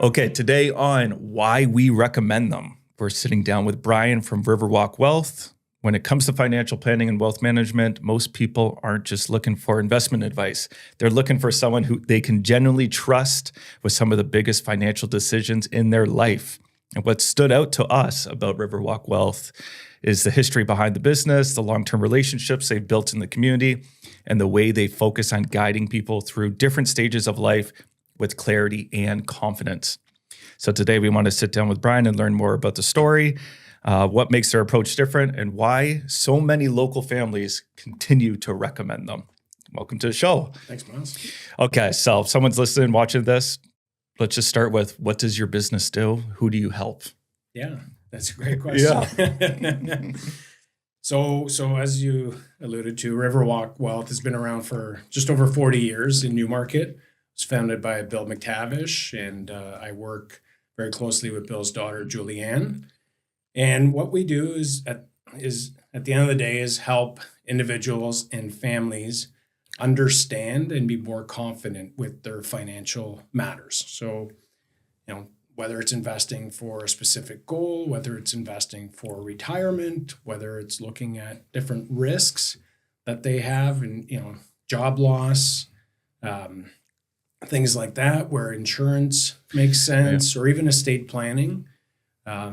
Okay, today on why we recommend them, we're sitting down with Brian from Riverwalk Wealth. When it comes to financial planning and wealth management, most people aren't just looking for investment advice. They're looking for someone who they can genuinely trust with some of the biggest financial decisions in their life. And what stood out to us about Riverwalk Wealth is the history behind the business, the long-term relationships they've built in the community, and the way they focus on guiding people through different stages of life with clarity and confidence. So today we want to sit down with Brian and learn more about the story, what makes their approach different, and why so many local families continue to recommend them. Welcome to the show. Thanks, Miles. Okay, so if someone's listening, watching this, let's just start with, what does your business do? Who do you help? Yeah, that's a great question. So as you alluded to, Riverwalk Wealth has been around for just over 40 years in Newmarket. It was founded by Bill McTavish, and I work very closely with Bill's daughter, Julianne. And what we do is at the end of the day is help individuals and families understand and be more confident with their financial matters. So, whether it's investing for a specific goal, whether it's investing for retirement, whether it's looking at different risks that they have and, job loss, things like that, where insurance makes sense, or even estate planning.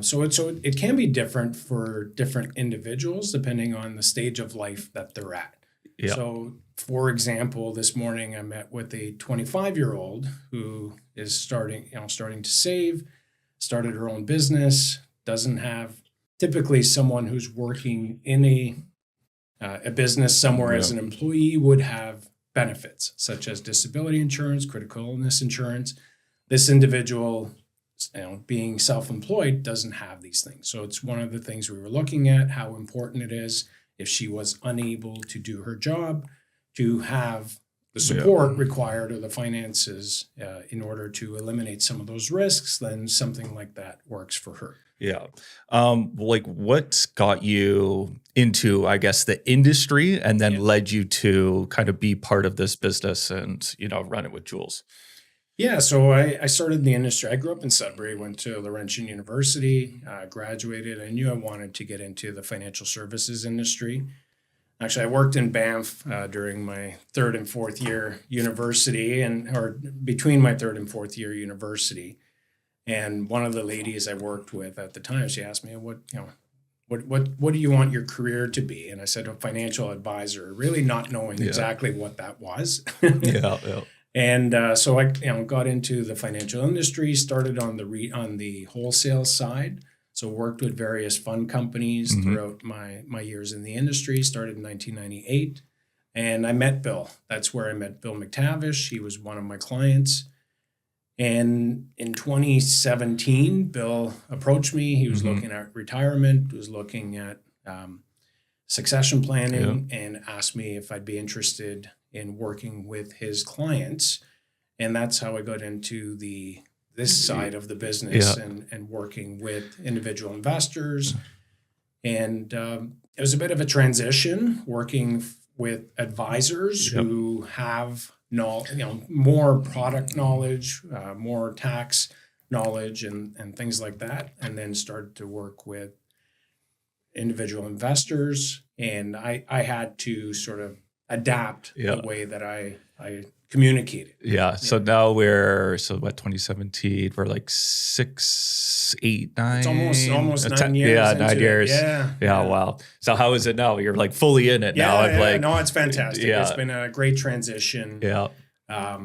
So it can be different for different individuals depending on the stage of life that they're at. Yeah. So, for example, this morning I met with a 25-year-old who is starting to save, started her own business, doesn't have typically someone who's working in a business somewhere as an employee would have benefits such as disability insurance, critical illness insurance. This individual, being self-employed, doesn't have these things. So it's one of the things we were looking at, how important it is if she was unable to do her job to have the support required or the finances in order to eliminate some of those risks. Then something like that works for her. Yeah. What got you into, I guess, the industry and then led you to kind of be part of this business and, run it with Jules? Yeah, so I started in the industry. I grew up in Sudbury, went to Laurentian University, graduated. I knew I wanted to get into the financial services industry. Actually, I worked in Banff during my third and fourth year university, or between my third and fourth year university. And one of the ladies I worked with at the time, she asked me, "What do you want your career to be?" And I said, "A financial advisor," really not knowing exactly what that was. And so I got into the financial industry, started on the wholesale side. So worked with various fund companies throughout my years in the industry, started in 1998. And I met Bill. That's where I met Bill McTavish. He was one of my clients. And in 2017, Bill approached me. He was looking at retirement, was looking at succession planning, and asked me if I'd be interested in working with his clients. And that's how I got into this side of the business and working with individual investors. And it was a bit of a transition working with advisors who have more product knowledge, more tax knowledge and things like that. And then started to work with individual investors. And I had to sort of adapt the way that I communicated. Yeah. So now we're 2017, we're like 6, 8, 9. It's almost 9 years. Yeah, 9 years. Yeah. Wow. So how is it now? You're like fully in it now. No, it's fantastic. It's been a great transition. Yeah. A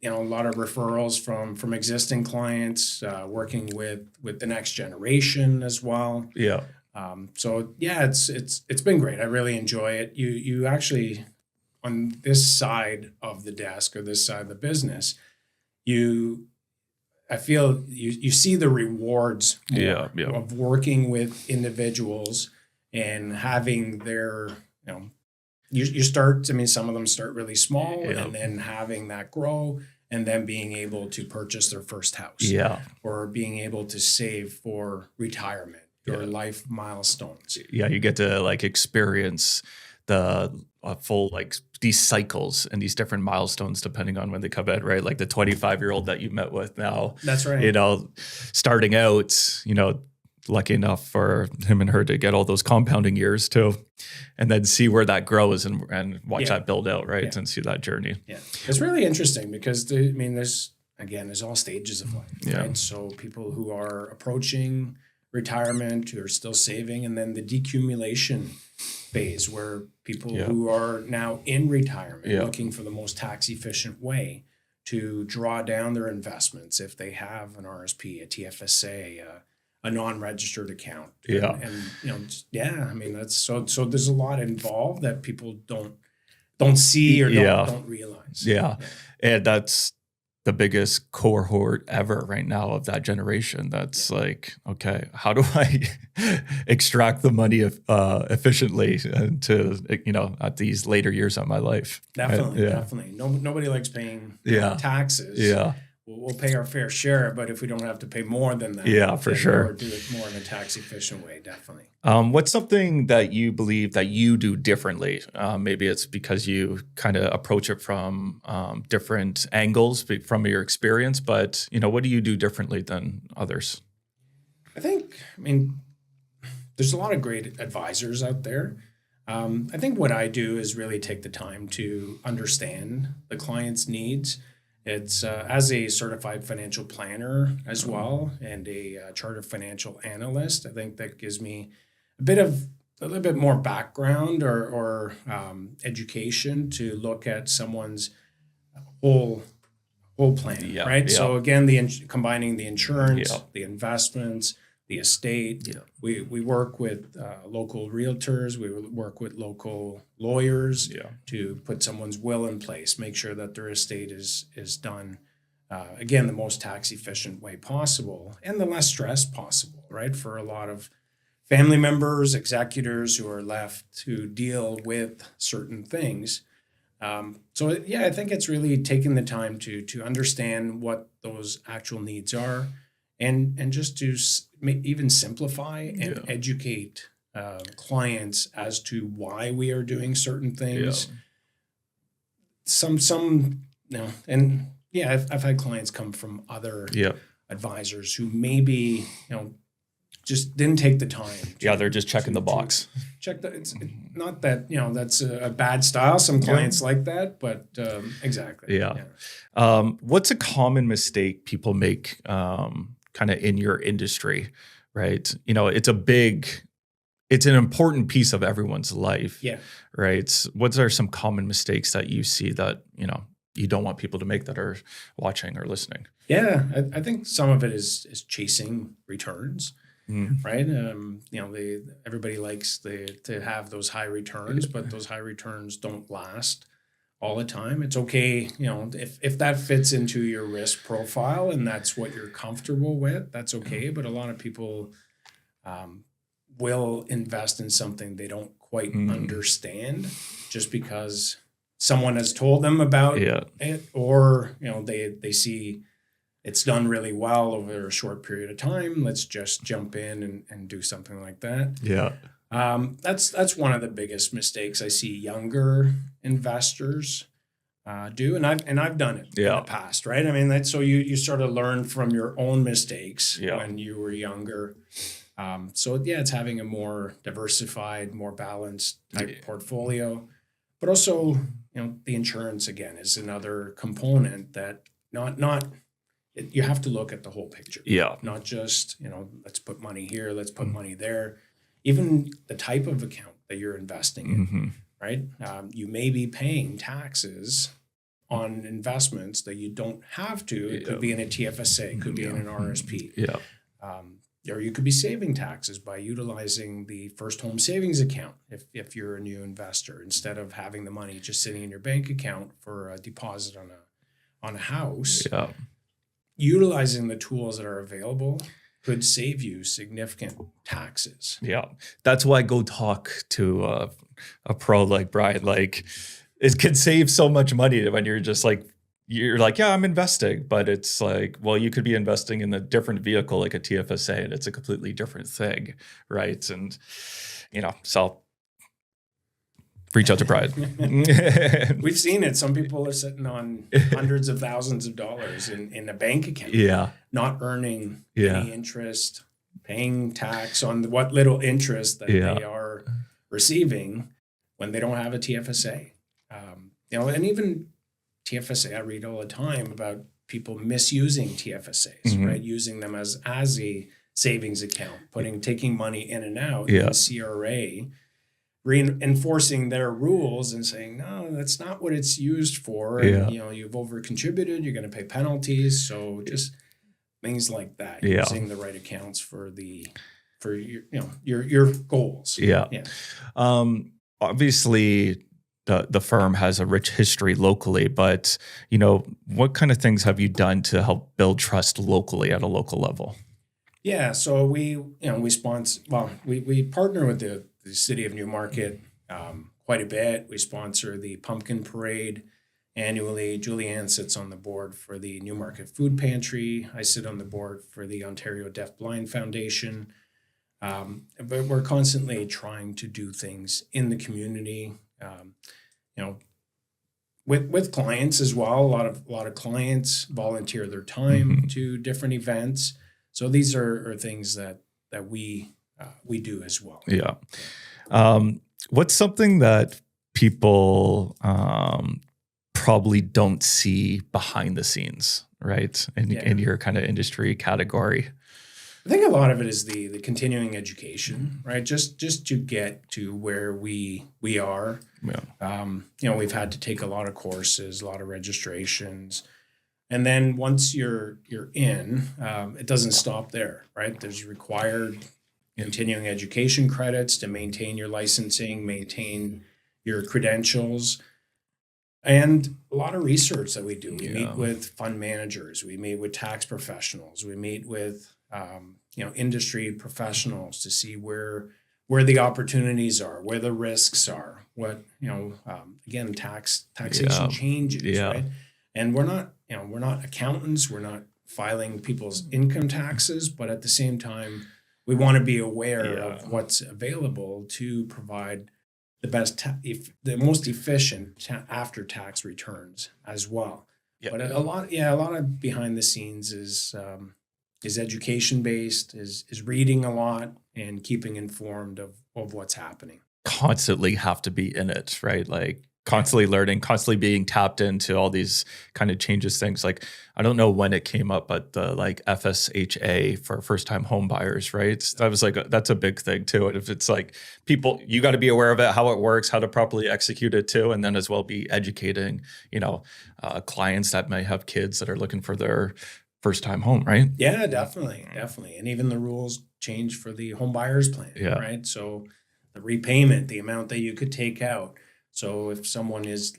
lot of referrals from existing clients, working with the next generation as well. Yeah. It's been great. I really enjoy it. You actually, on this side of the desk or this side of the business, I feel you see the rewards of working with individuals and having their, you start, some of them start really small and then having that grow and then being able to purchase their first house or being able to save for retirement or life milestones. Yeah, you get to experience the full, like, these cycles and these different milestones depending on when they come in, right? Like the 25-year-old that you met with now, That's right. you know, starting out, you know, lucky enough for him and her to get all those compounding years too, and then see where that grows and watch that build out, right? And see that journey. Yeah. It's really interesting because there's all stages of life, right? So people who are approaching retirement, who are still saving, and then the decumulation phase where people who are now in retirement looking for the most tax efficient way to draw down their investments if they have an RSP, a TFSA, a non-registered account. And you know, I mean, that's so there's a lot involved that people don't see or don't realize. And that's the biggest cohort ever right now of that generation. That's like, okay, how do I extract the money efficiently to, you know, at these later years of my life? Definitely. Nobody likes paying taxes. We'll pay our fair share, but if we don't have to pay more than that, for sure, or do it more in a tax efficient way, definitely. What's something that you believe that you do differently? Maybe it's because you kind of approach it from different angles from your experience, but you know, what do you do differently than others? I mean, there's a lot of great advisors out there. I think what I do is really take the time to understand the client's needs. It's as a certified financial planner as well, and a chartered financial analyst. I think that gives me a little bit more background or education to look at someone's whole plan, right? So again, combining the insurance, the investments, the estate. We work with local realtors. We work with local lawyers to put someone's will in place, make sure that their estate is done, again, the most tax efficient way possible and the less stress possible, right? For a lot of family members, executors who are left to deal with certain things. I think it's really taking the time to understand what those actual needs are, and just to even simplify and educate clients as to why we are doing certain things. I've had clients come from other advisors who maybe, just didn't take the time. They're just checking the box. It's not that, that's a bad style. Some clients like that, but exactly. What's a common mistake people make kind of in your industry, right? You know, it's an important piece of everyone's life, right? What are some common mistakes that you see that, you know, you don't want people to make that are watching or listening? I think some of it is chasing returns. Right. Everybody likes to have those high returns, but those high returns don't last all the time. It's okay, if that fits into your risk profile and that's what you're comfortable with, that's okay. But a lot of people will invest in something they don't quite understand just because someone has told them about it, or they see it's done really well over a short period of time. Let's just jump in and do something like that. That's one of the biggest mistakes I see younger investors do, and I've done it in the past, right? I mean, that's so you sort of learn from your own mistakes when you were younger. It's having a more diversified, more balanced type portfolio, but also the insurance again is another component that you have to look at the whole picture. Not just, let's put money here, let's put money there. Even the type of account that you're investing in, right? You may be paying taxes on investments that you don't have to. It could be in a TFSA, it could be in an RSP. Or you could be saving taxes by utilizing the first home savings account if you're a new investor, instead of having the money just sitting in your bank account for a deposit on a house. Utilizing the tools that are available could save you significant taxes. That's why go talk to a pro like Brian. Like, it can save so much money when you're like, I'm investing, but it's like, well, you could be investing in a different vehicle like a TFSA, and it's a completely different thing, right? And so Reach out to Brian. We've seen it. Some people are sitting on hundreds of thousands of dollars in a bank account, not earning any interest, paying tax on what little interest that they are receiving when they don't have a TFSA. And even TFSA, I read all the time about people misusing TFSAs, right? Using them as a savings account, taking money in and out, and CRA reinforcing their rules and saying, no, that's not what it's used for. And, you've over contributed, you're going to pay penalties. So just things like that, using the right accounts for your goals. Obviously the firm has a rich history locally, but what kind of things have you done to help build trust locally at a local level? Yeah, so we sponsor. Well, we partner with the city of Newmarket quite a bit. We sponsor the Pumpkin Parade annually. Julianne sits on the board for the Newmarket Food Pantry. I sit on the board for the Ontario Deafblind Foundation. But we're constantly trying to do things in the community. With clients as well. A lot of clients volunteer their time to different events. So these are things that we do as well. What's something that people probably don't see behind the scenes, right? In your kind of industry category? I think a lot of it is the continuing education, right? Just to get to where we are. We've had to take a lot of courses, a lot of registrations. And then once you're in, it doesn't stop there, right? There's required continuing education credits to maintain your licensing, maintain your credentials, and a lot of research that we do. We meet with fund managers, we meet with tax professionals, we meet with industry professionals to see where the opportunities are, where the risks are, what again taxation changes, right? And we're not accountants, we're not filing people's income taxes, but at the same time, we want to be aware of what's available to provide the best, the most efficient after tax returns as well. But a lot of behind the scenes is education based, is reading a lot and keeping informed of what's happening. Constantly have to be in it, right? Like constantly learning, constantly being tapped into all these kind of changes things. Like, I don't know when it came up, but the FSHA for first time home buyers, right? That was that's a big thing too. And if it's people, you got to be aware of it, how it works, how to properly execute it too. And then as well be educating, clients that may have kids that are looking for their first time home, right? Yeah, definitely. And even the rules change for the home buyers plan, right? So the repayment, the amount that you could take out. So if someone is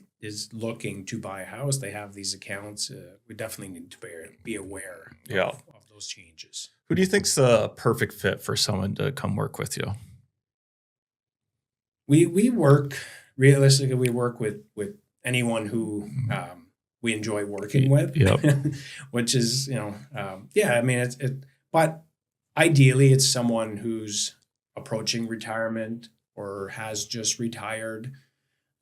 looking to buy a house, they have these accounts. We definitely need to be aware of those changes. Who do you think's the perfect fit for someone to come work with you? We work with anyone who we enjoy working with, which is but ideally it's someone who's approaching retirement or has just retired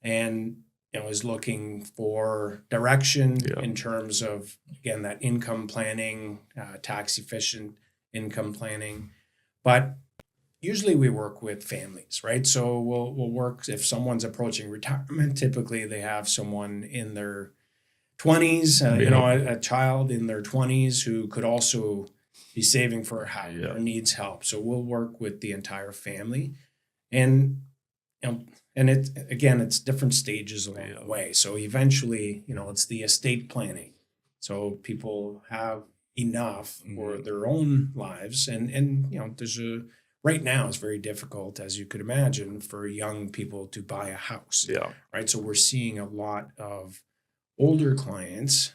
and is looking for direction in terms of, again, that income planning, tax efficient income planning. But usually we work with families, right? So we'll work if someone's approaching retirement. Typically they have someone in their 20s, a child in their 20s who could also be saving for a house or needs help. So we'll work with the entire family, and it's different stages along the way. So eventually, it's the estate planning. So people have enough for their own lives, and right now it's very difficult, as you could imagine, for young people to buy a house. Right. So we're seeing a lot of older clients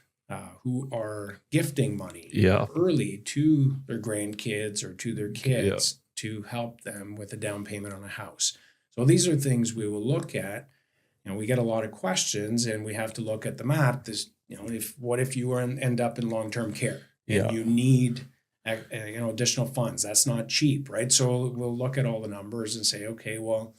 who are gifting money early to their grandkids or to their kids to help them with a down payment on a house. So these are things we will look at. We get a lot of questions, and we have to look at the map. What if you end up in long-term care and you need additional funds? That's not cheap, right? So we'll look at all the numbers and say, okay, well,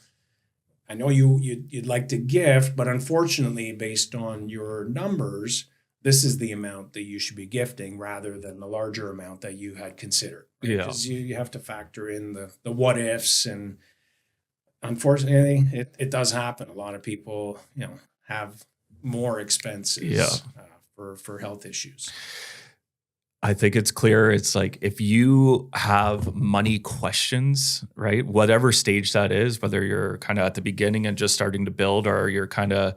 I know you'd like to gift, but unfortunately, based on your numbers, this is the amount that you should be gifting rather than the larger amount that you had considered. Right? Yeah. Because you have to factor in the what ifs, and unfortunately, it does happen. A lot of people, have more expenses for health issues. I think it's clear. It's like if you have money questions, right? Whatever stage that is, whether you're kind of at the beginning and just starting to build, or you're kind of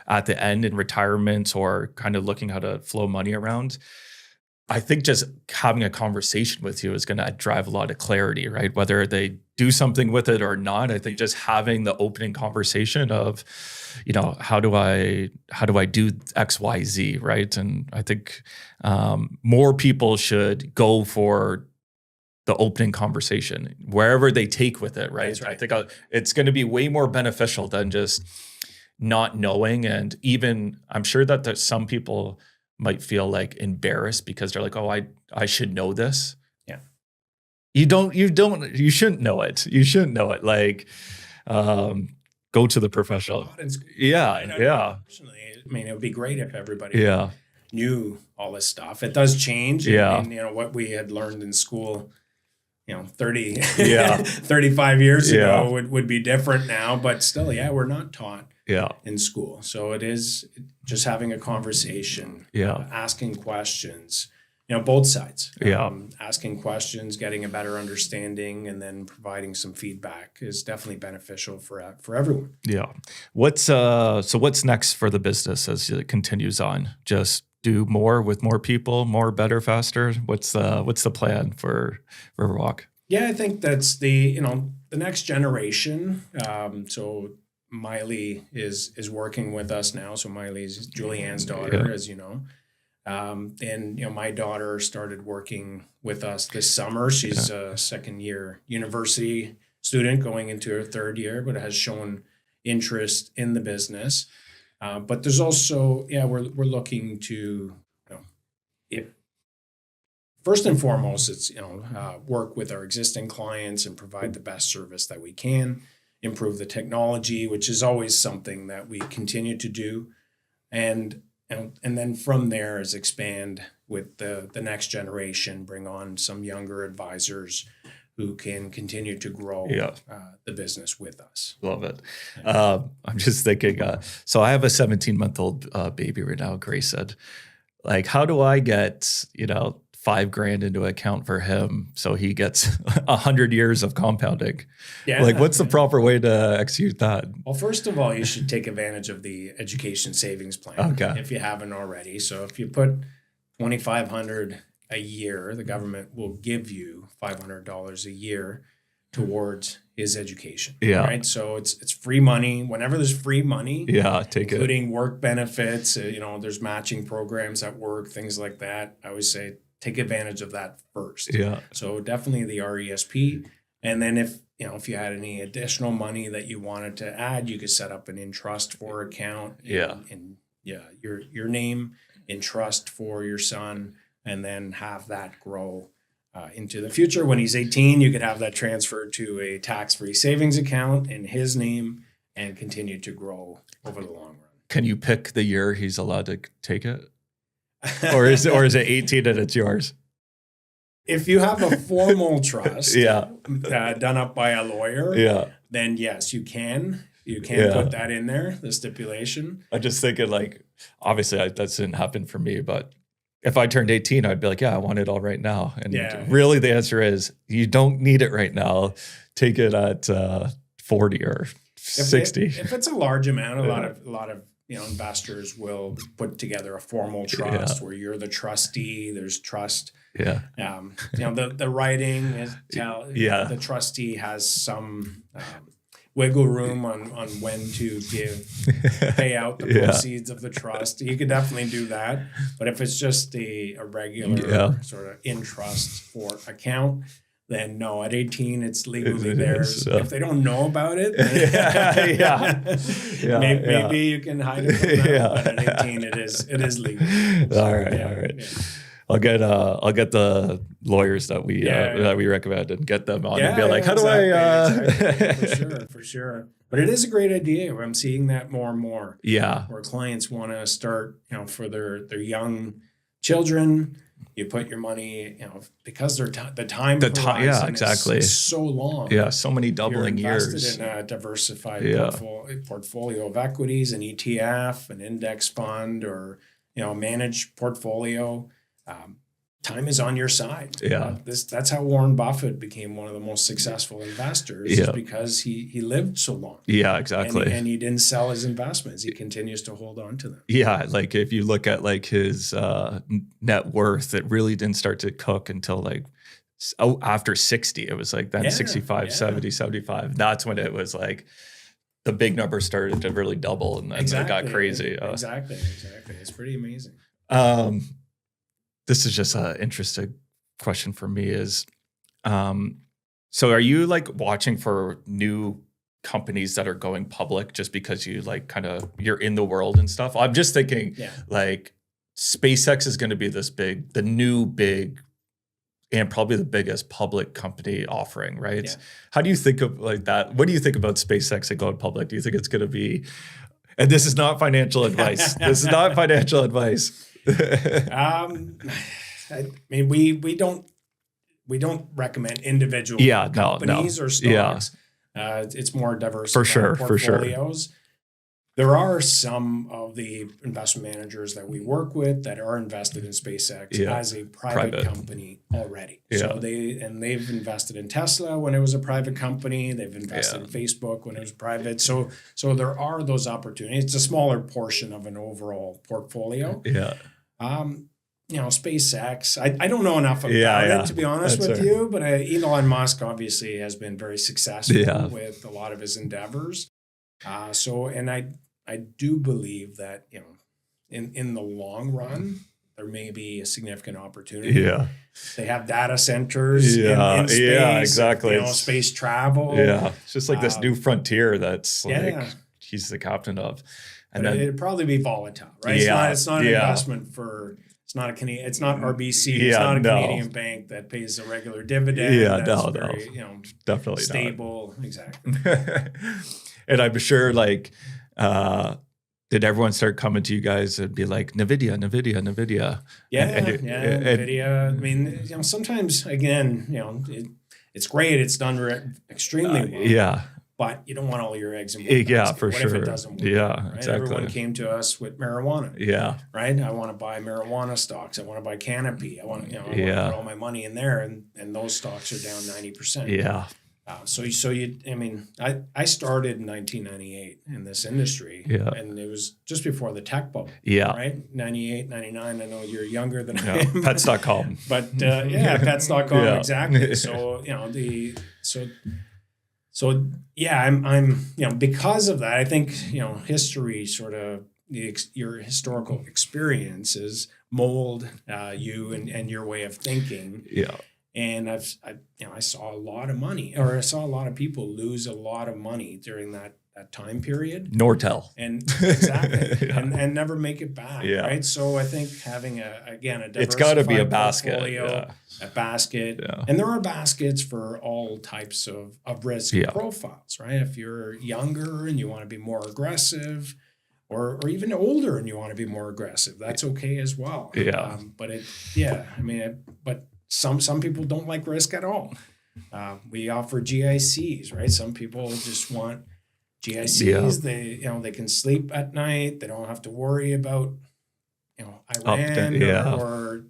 at the end in retirement, or kind of looking how to flow money around, I think just having a conversation with you is going to drive a lot of clarity, right? Whether they do something with it or not. I think just having the opening conversation of, how do I do X, Y, Z, right? And I think more people should go for the opening conversation wherever they take with it, right? That's right. I think it's going to be way more beneficial than just not knowing. And even I'm sure that there's some people might feel like embarrassed because they're like, oh, I should know this. Yeah. You shouldn't know it. You shouldn't know it. Like, go to the professional. Yeah. Unfortunately, it would be great if everybody knew all this stuff. It does change. Yeah. And what we had learned in school, 35 years ago would be different now, but still, we're not taught in school. So it is just having a conversation, asking questions, both sides, asking questions, getting a better understanding, and then providing some feedback is definitely beneficial for everyone. Yeah. What's next for the business as it continues on? Just do more with more people, more, better, faster. What's the plan for Riverwalk? Yeah, I think that's the next generation. So Miley is working with us now. So Miley's Julianne's daughter, as you know. And my daughter started working with us this summer. She's a second year university student going into her third year, but has shown interest in the business. But there's also, we're looking to, first and foremost, it's, work with our existing clients and provide the best service that we can, improve the technology, which is always something that we continue to do. And then from there is expand with the next generation, bring on some younger advisors who can continue to grow the business with us. Love it. I'm just thinking, so I have a 17-month-old baby right now, Grace said. Like, how do I get, $5,000 into account for him so he gets 100 years of compounding? Yeah. Like, what's the proper way to execute that? Well, first of all, you should take advantage of the education savings plan if you haven't already. So if you put $2,500 a year, the government will give you $500 a year towards his education. Yeah. Right. So it's free money. Whenever there's free money, take it. Including work benefits, there's matching programs at work, things like that. I always say take advantage of that first. Yeah. So definitely the RESP. And then if you had any additional money that you wanted to add, you could set up an in trust for account. And your name in trust for your son, and then have that grow into the future. When he's 18, you could have that transferred to a tax-free savings account in his name and continue to grow over the long run. Can you pick the year he's allowed to take it? Or is it 18 and it's yours? If you have a formal trust done up by a lawyer, then yes, you can. You can put that in there, the stipulation. I'm just thinking, like, obviously that didn't happen for me, but if I turned 18, I'd be like, I want it all right now. And really the answer is you don't need it right now. Take it at 40 or 60. If it's a large amount, a lot of investors will put together a formal trust where you're the trustee. There's trust. The writing is the trustee has some wiggle room on when to pay out the proceeds of the trust. You could definitely do that. But if it's just a regular sort of in trust for account, then no, at 18, it's legally theirs. If they don't know about it, maybe you can hide it from them. But at 18, it is legal. All right. Yeah. I'll get the lawyers that we recommend and get them on and be like, how do I? For sure. But it is a great idea. I'm seeing that more and more. Yeah. Where clients want to start, for their young children. You put your money, because the time horizon yeah, exactly. is so long. Yeah, so many doubling You're invested years. in a diversified Yeah. portfolio of equities, an ETF, an index fund, or managed portfolio. Time is on your side. Yeah. That's how Warren Buffett became one of the most successful investors, is because he lived so long. Yeah, exactly. And he didn't sell his investments. He continues to hold on to them. Yeah, like if you look at like his net worth, it really didn't start to cook until like after 60. It was like then 65, 70, 75. That's when it was like the big numbers started to really double, and then it got crazy. Exactly. It's pretty amazing. This is just an interesting question for me is, so are you like watching for new companies that are going public just because you like you're in the world and stuff? I'm just thinking like SpaceX is going to be the new big and probably the biggest public company offering, right? Yeah. How do you think of like that? What do you think about SpaceX and going public? Do you think it's going to be, and this is not financial advice. This is not financial advice. I mean, we don't recommend individual companies or stocks. It's more diverse portfolios. There are some of the investment managers that we work with that are invested in SpaceX as a private company already. So they've invested in Tesla when it was a private company. They've invested in Facebook when it was private. So there are those opportunities. It's a smaller portion of an overall portfolio. Yeah. SpaceX, I don't know enough about it, to be honest with you, but Elon Musk obviously has been very successful with a lot of his endeavors. I do believe that, in the long run, there may be a significant opportunity. Yeah. They have data centers in space. Yeah, exactly. Space travel. Yeah. It's just like this new frontier that's he's the captain of. And then it'd probably be volatile, right? It's not an investment for, it's not RBC. It's not a Canadian bank that pays a regular dividend. Very, definitely stable. Not. Exactly. And I'm sure did everyone start coming to you guys and be like, Nvidia? Yeah, Nvidia. I mean, sometimes, again, it's great. It's done extremely well. Yeah. But you don't want all your eggs in one basket. Yeah, for sure. What if it doesn't work? Yeah, right? exactly. Everyone came to us with marijuana. Yeah. Right? I want to buy marijuana stocks. I want to buy Canopy. I want to put all my money in there, and those stocks are down 90%. Yeah. I started in 1998 in this industry, and it was just before the tech bubble. Yeah. Right? 98, 99. I know you're younger than I am. Pets.com. But pets.com, exactly. So, I'm because of that, I think, history sort of your historical experiences mold you and your way of thinking. Yeah. And I saw a lot of money, or I saw a lot of people lose a lot of money during that time period. Nortel. And exactly. and never make it back. Yeah. Right. So I think having a diversified it's got to be a basket. A basket. Yeah. And there are baskets for all types of risk profiles, right? If you're younger and you want to be more aggressive, or even older and you want to be more aggressive, that's okay as well. Yeah. But some people don't like risk at all. We offer GICs, right? Some people just want GICs. Yeah. They can sleep at night. They don't have to worry about Iran or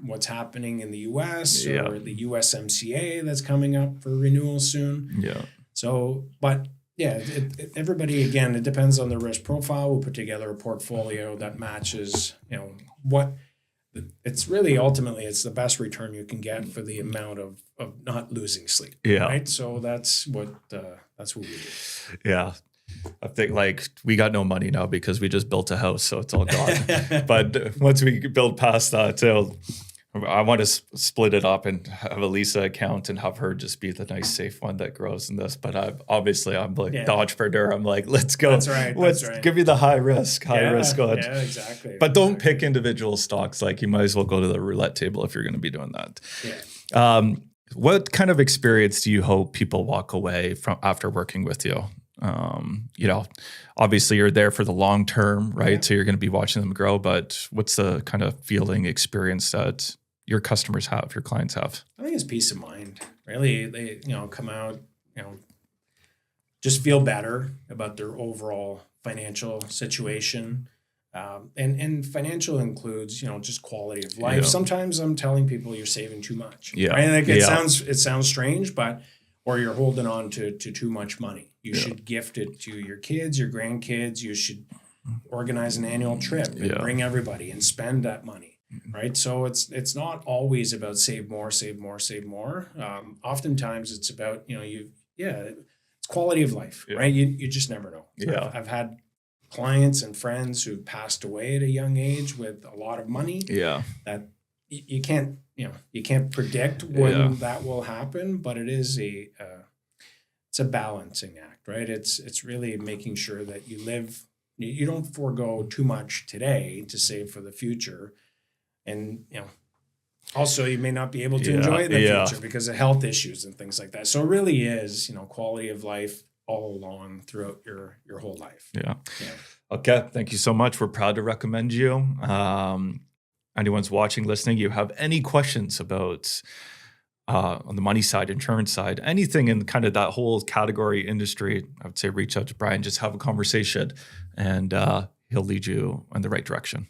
what's happening in the US or the USMCA that's coming up for renewal soon. Yeah. So, but everybody, again, it depends on the risk profile. We'll put together a portfolio that matches, what it's really ultimately it's the best return you can get for the amount of not losing sleep. Yeah. Right. So that's what we do. Yeah. I think we got no money now because we just built a house, so it's all gone. But once we build past that, I want to split it up and have a Lisa account and have her just be the nice, safe one that grows in this. But I'm the entrepreneur. I'm like, let's go. That's right. Give me the high risk one. Yeah, exactly. But don't pick individual stocks. You might as well go to the roulette table if you're going to be doing that. Yeah. What kind of experience do you hope people walk away from after working with you? Obviously you're there for the long term, right? Yeah. So you're going to be watching them grow, but what's the kind of feeling experience that your customers have, your clients have? I think it's peace of mind. Really, they come out, just feel better about their overall financial situation. And financial includes, just quality of life. Yeah. Sometimes I'm telling people you're saving too much. Yeah. Right? Like Yeah. it sounds strange, or you're holding on to too much money. You should gift it to your kids, your grandkids. You should organize an annual trip and bring everybody and spend that money. Right. So it's not always about save more. Oftentimes it's about, it's quality of life, right? You just never know. Yeah. I've had clients and friends who passed away at a young age with a lot of money. Yeah. That you can't predict when that will happen, but it is it's a balancing act, right? It's really making sure that you don't forego too much today to save for the future. And, also you may not be able to enjoy it in the future because of health issues and things like that. So it really is, quality of life all along throughout your whole life. Yeah. Okay. Thank you so much. We're proud to recommend you. Anyone's watching, listening, you have any questions about on the money side, insurance side, anything in kind of that whole category industry, I would say reach out to Brian, just have a conversation, and he'll lead you in the right direction.